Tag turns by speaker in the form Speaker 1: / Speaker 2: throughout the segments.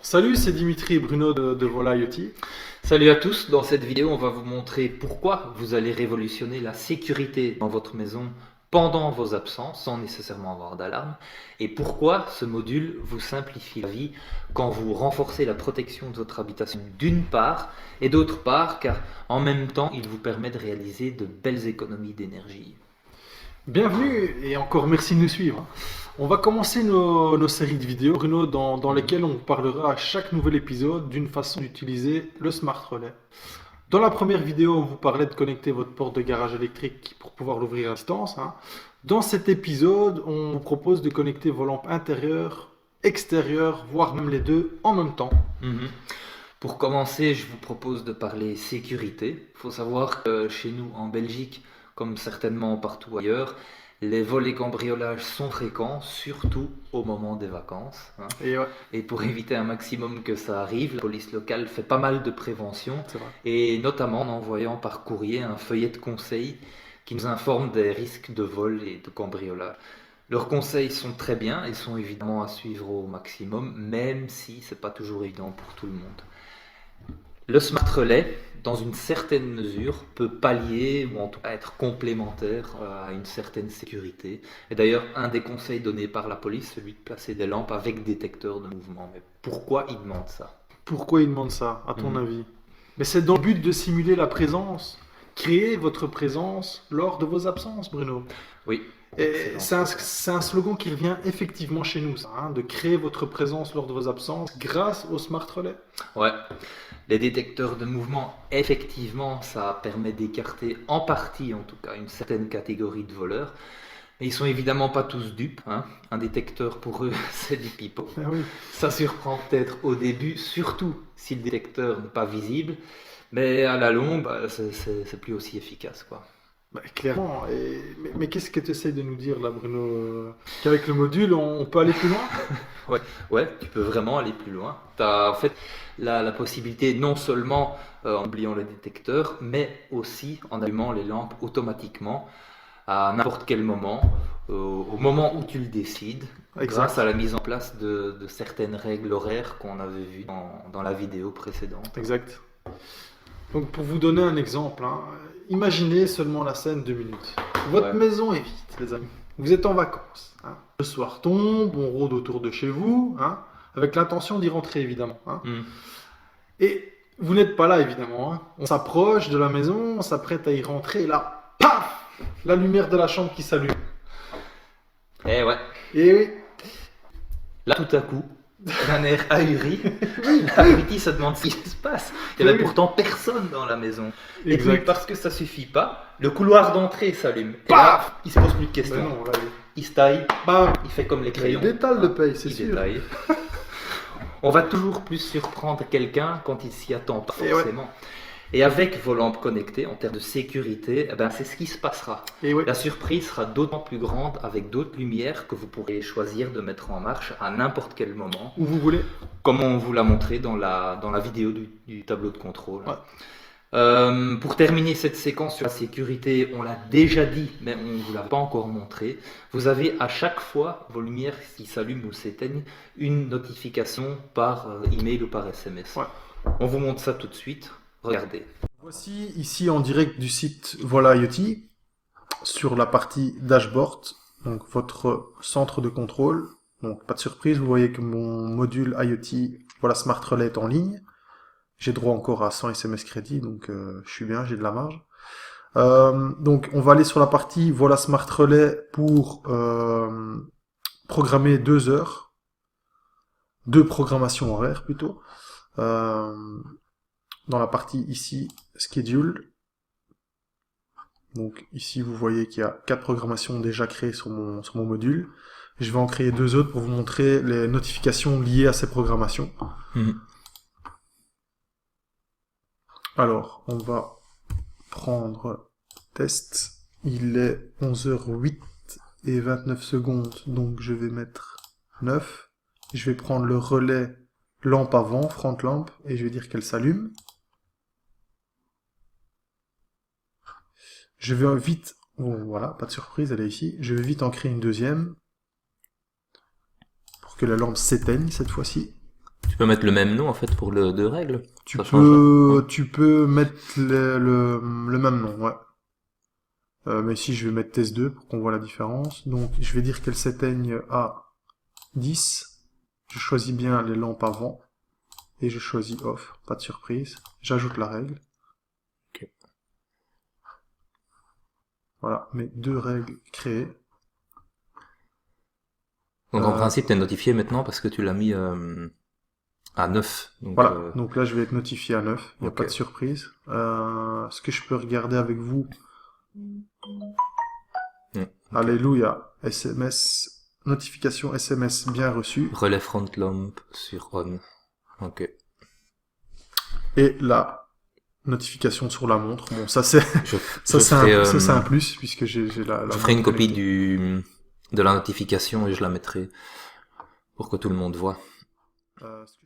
Speaker 1: Salut, c'est Dimitri et Bruno de Vola IoT.
Speaker 2: Salut à tous, dans cette vidéo on va vous montrer pourquoi vous allez révolutionner la sécurité dans votre maison pendant vos absences sans nécessairement avoir d'alarme et pourquoi ce module vous simplifie la vie quand vous renforcez la protection de votre habitation d'une part et d'autre part car en même temps il vous permet de réaliser de belles économies d'énergie.
Speaker 1: Bienvenue et encore merci de nous suivre. On va commencer nos séries de vidéos, Bruno, dans lesquelles on vous parlera à chaque nouvel épisode d'une façon d'utiliser le Smart Relais. Dans la première vidéo, on vous parlait de connecter votre porte de garage électrique pour pouvoir l'ouvrir à distance. Dans cet épisode, on vous propose de connecter vos lampes intérieures, extérieures, voire même les deux en même temps.
Speaker 2: Pour commencer, je vous propose de parler sécurité. Il faut savoir que chez nous en Belgique, comme certainement partout ailleurs, les vols et cambriolages sont fréquents, surtout au moment des vacances.
Speaker 1: Et ouais,
Speaker 2: Et pour éviter un maximum que ça arrive, la police locale fait pas mal de prévention,
Speaker 1: c'est vrai.
Speaker 2: et notamment en envoyant par courrier un feuillet de conseils qui nous informe des risques de vol et de cambriolage. Leurs conseils sont très bien et sont évidemment à suivre au maximum, même si c'est pas toujours évident pour tout le monde. Le Smart Relais, dans une certaine mesure, peut pallier ou en tout cas être complémentaire à une certaine sécurité. Et d'ailleurs, un des conseils donnés par la police, celui de placer des lampes avec détecteur de mouvement. Mais pourquoi ils demandent ça?
Speaker 1: Pourquoi ils demandent ça, à ton
Speaker 2: Mhm.
Speaker 1: avis? Mais c'est dans le but de simuler la présence, créer votre présence lors de vos absences, Bruno.
Speaker 2: Oui,
Speaker 1: Et
Speaker 2: excellent.
Speaker 1: c'est un slogan qui revient effectivement chez nous, ça, de créer votre présence lors de vos absences grâce au Smart Relais.
Speaker 2: Ouais, les détecteurs de mouvement, effectivement, ça permet d'écarter en partie, en tout cas, une certaine catégorie de voleurs. Mais ils sont évidemment pas tous dupes. Un détecteur pour eux, c'est du pipeau.
Speaker 1: Ah oui,
Speaker 2: Ça surprend peut-être au début, surtout si le détecteur n'est pas visible, mais à la longue, c'est plus aussi efficace, quoi.
Speaker 1: bah, clairement. Mais qu'est-ce que tu essayes de nous dire là, Bruno? Qu'avec le module, on peut aller plus loin?
Speaker 2: Ouais, ouais, tu peux vraiment aller plus loin. Tu as en fait la possibilité non seulement en oubliant le détecteur, mais aussi en allumant les lampes automatiquement à n'importe quel moment, au moment où tu le décides, grâce
Speaker 1: Exact,
Speaker 2: à la mise en place de certaines règles horaires qu'on avait vues dans la vidéo précédente.
Speaker 1: exact. Donc pour vous donner un exemple, imaginez seulement la scène 2 minutes. Votre
Speaker 2: Ouais.
Speaker 1: maison est vide, les amis. Vous êtes en vacances. Le soir tombe, on rôde autour de chez vous, avec l'intention d'y rentrer évidemment.
Speaker 2: Hmm.
Speaker 1: Et vous n'êtes pas là évidemment. On s'approche de la maison, on s'apprête à y rentrer, et là, paf, la lumière de la chambre qui s'allume.
Speaker 2: Eh ouais,
Speaker 1: Et oui,
Speaker 2: là tout à coup, d'un air ahuri, l'abruti se demande ce qui se passe. Il n'y avait
Speaker 1: Oui.
Speaker 2: pourtant personne dans la maison. Et puis
Speaker 1: exact.
Speaker 2: parce que ça suffit pas, le couloir d'entrée s'allume. Et
Speaker 1: Paf
Speaker 2: là, il se pose plus de
Speaker 1: Mais
Speaker 2: questions.
Speaker 1: non, là,
Speaker 2: Il se taille,
Speaker 1: bam,
Speaker 2: il fait comme les crayons.
Speaker 1: il détale le paye, c'est
Speaker 2: Il
Speaker 1: sûr.
Speaker 2: détaille. On va toujours plus surprendre quelqu'un quand il s'y attend pas
Speaker 1: Et ouais.
Speaker 2: forcément. Et avec vos lampes connectées, en termes de sécurité, eh ben, c'est ce qui se passera.
Speaker 1: Et ouais.
Speaker 2: La surprise sera d'autant plus grande avec d'autres lumières que vous pourrez choisir de mettre en marche à n'importe quel moment,
Speaker 1: Où vous voulez.
Speaker 2: comme on vous l'a montré dans la vidéo du tableau de contrôle.
Speaker 1: Ouais.
Speaker 2: Pour terminer cette séquence sur la sécurité, on l'a déjà dit, mais on ne vous l'a pas encore montré. Vous avez à chaque fois vos lumières qui s'allument ou s'éteignent, une notification par email ou par SMS.
Speaker 1: Ouais.
Speaker 2: On vous montre ça tout de suite. Regardez.
Speaker 1: Voici ici en direct du site Vola IoT, sur la partie dashboard, donc votre centre de contrôle. Donc pas de surprise, vous voyez que mon module IoT, voilà, Smart Relay est en ligne. J'ai droit encore à 100 SMS crédit, donc je suis bien, j'ai de la marge. Donc on va aller sur la partie Voilà Smart Relay pour programmer 2 heures, 2 programmations horaires plutôt. Dans la partie ici, Schedule. Donc ici, vous voyez qu'il y a 4 programmations déjà créées sur mon module. Je vais en créer 2 autres pour vous montrer les notifications liées à ces programmations. Alors, on va prendre test. Il est 11h08 et 29 secondes, donc je vais mettre 9. Je vais prendre le relais lampe avant, front lampe, et je vais dire qu'elle s'allume. Je vais vite, bon, voilà, pas de surprise, elle est ici. Je vais vite en créer une deuxième pour que la lampe s'éteigne cette fois-ci.
Speaker 2: Tu peux mettre le même nom en fait pour les deux règles.
Speaker 1: Tu
Speaker 2: Ça changerait. Ouais.
Speaker 1: tu peux mettre le même nom, ouais. Mais ici, je vais mettre test 2 pour qu'on voit la différence. Donc, je vais dire qu'elle s'éteigne à 10. Je choisis bien les lampes avant. Et je choisis off, pas de surprise. J'ajoute la règle.
Speaker 2: Ok.
Speaker 1: Voilà, mes deux règles créées.
Speaker 2: Donc en
Speaker 1: Euh,
Speaker 2: principe, t'es notifié maintenant parce que tu l'as mis à 9. Donc,
Speaker 1: voilà, donc là je vais être notifié à 9, il n'y a
Speaker 2: ok.
Speaker 1: pas de surprise. Ce que je peux regarder avec vous,
Speaker 2: Ok.
Speaker 1: alléluia, SMS, notification SMS bien reçue.
Speaker 2: Relais front lamp sur on. Ok.
Speaker 1: Et la notification sur la montre. Bon, ça c'est
Speaker 2: Je,
Speaker 1: ça
Speaker 2: je ferai,
Speaker 1: c'est un plus puisque j'ai la
Speaker 2: je ferai une
Speaker 1: montre
Speaker 2: copie
Speaker 1: connectée.
Speaker 2: de la notification et je la mettrai pour que tout le monde voit.
Speaker 1: Euh, ce que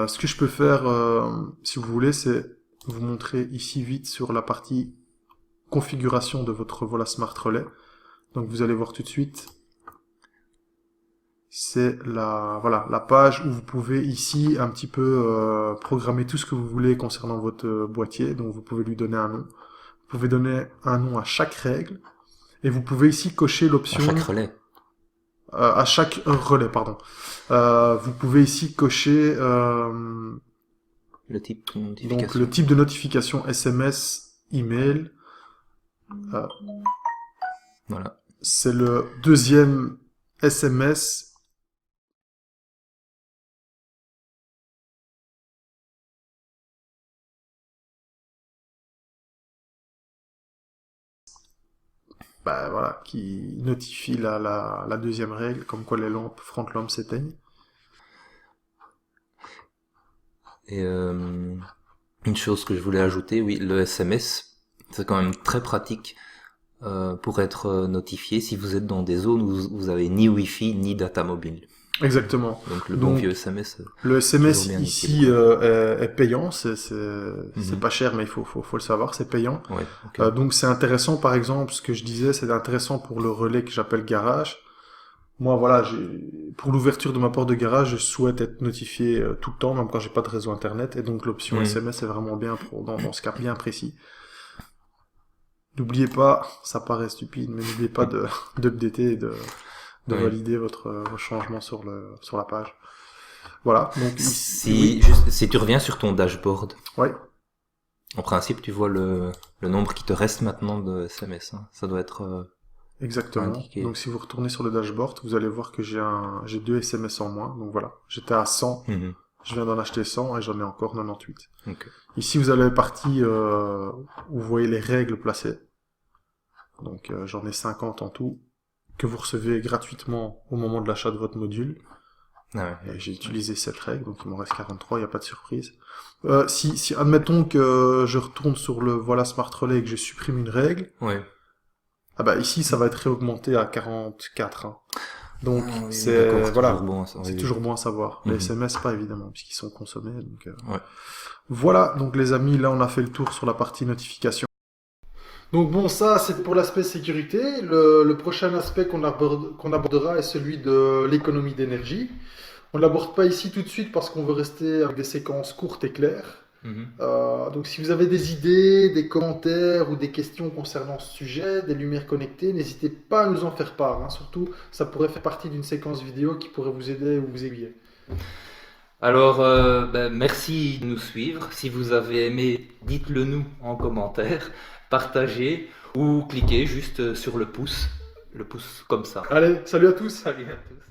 Speaker 1: ce que je peux faire, si vous voulez, c'est vous montrer ici vite sur la partie configuration de votre Vola Smart Relais. Donc vous allez voir tout de suite. C'est la page où vous pouvez ici un petit peu programmer tout ce que vous voulez concernant votre boîtier. Donc vous pouvez lui donner un nom. Vous pouvez donner un nom à chaque règle. Et vous pouvez ici cocher
Speaker 2: À
Speaker 1: l'option
Speaker 2: chaque relais.
Speaker 1: à chaque relais, pardon. Vous pouvez ici cocher
Speaker 2: Le type de
Speaker 1: donc
Speaker 2: notification.
Speaker 1: le type de notification SMS, email.
Speaker 2: Voilà.
Speaker 1: C'est le deuxième SMS. Bah, voilà, qui notifie la deuxième règle, comme quoi les lampes, front lampes s'éteignent.
Speaker 2: Et une chose que je voulais ajouter, oui, le SMS, c'est quand même très pratique pour être notifié si vous êtes dans des zones où vous avez ni Wi-Fi ni data mobile.
Speaker 1: Exactement.
Speaker 2: Donc le bon
Speaker 1: Donc,
Speaker 2: vieux SMS.
Speaker 1: le SMS
Speaker 2: Toujours bien
Speaker 1: ici
Speaker 2: utile,
Speaker 1: est payant, c'est
Speaker 2: Mhm.
Speaker 1: pas cher, mais faut le savoir, c'est payant.
Speaker 2: Ouais, ok.
Speaker 1: Donc c'est intéressant, par exemple, ce que je disais, c'est intéressant pour le relais que j'appelle garage. Moi, voilà, pour l'ouverture de ma porte de garage, je souhaite être notifié tout le temps, même quand j'ai pas de réseau internet, et donc l'option
Speaker 2: Mhm.
Speaker 1: SMS est vraiment bien dans ce cas bien précis. N'oubliez pas, ça paraît stupide, mais n'oubliez pas d'updater et de
Speaker 2: Oui.
Speaker 1: valider vos changements sur la page. Voilà, donc
Speaker 2: Si, si tu reviens sur ton dashboard,
Speaker 1: ouais,
Speaker 2: en principe, tu vois le nombre qui te reste maintenant de SMS. Hein. Ça doit être
Speaker 1: exactement.
Speaker 2: indiqué.
Speaker 1: Donc si vous retournez sur le dashboard, vous allez voir que j'ai 2 SMS en moins. Donc voilà, j'étais à 100,
Speaker 2: Mhm.
Speaker 1: je viens d'en acheter 100 et j'en ai encore 98.
Speaker 2: Ok.
Speaker 1: Ici, vous avez la partie où vous voyez les règles placées. Donc j'en ai 50 en tout, que vous recevez gratuitement au moment de l'achat de votre module.
Speaker 2: Ah ouais.
Speaker 1: Et j'ai utilisé cette règle, donc il m'en reste 43, il n'y a pas de surprise. Si admettons que je retourne sur le Voilà Smart Relay et que je supprime une règle,
Speaker 2: Ouais.
Speaker 1: ah bah ici ça va être réaugmenté à 44. Hein. Donc
Speaker 2: Ah oui,
Speaker 1: c'est
Speaker 2: d'accord, c'est
Speaker 1: voilà,
Speaker 2: toujours bon, ça,
Speaker 1: c'est
Speaker 2: oui.
Speaker 1: toujours bon à savoir. Les
Speaker 2: Mhm.
Speaker 1: SMS pas évidemment puisqu'ils sont consommés. Donc,
Speaker 2: Ouais.
Speaker 1: voilà, donc les amis, là on a fait le tour sur la partie notification. Donc bon, ça c'est pour l'aspect sécurité. Le prochain aspect qu'on abordera est celui de l'économie d'énergie. On ne l'aborde pas ici tout de suite parce qu'on veut rester avec des séquences courtes et claires.
Speaker 2: Mhm.
Speaker 1: Donc si vous avez des idées, des commentaires ou des questions concernant ce sujet, des lumières connectées, n'hésitez pas à nous en faire part. Hein. Surtout, ça pourrait faire partie d'une séquence vidéo qui pourrait vous aider ou vous aiguiller.
Speaker 2: Alors, merci de nous suivre. Si vous avez aimé, dites-le nous en commentaire, partagez ou cliquez juste sur le pouce comme ça.
Speaker 1: Allez, salut à tous!
Speaker 2: Salut à tous.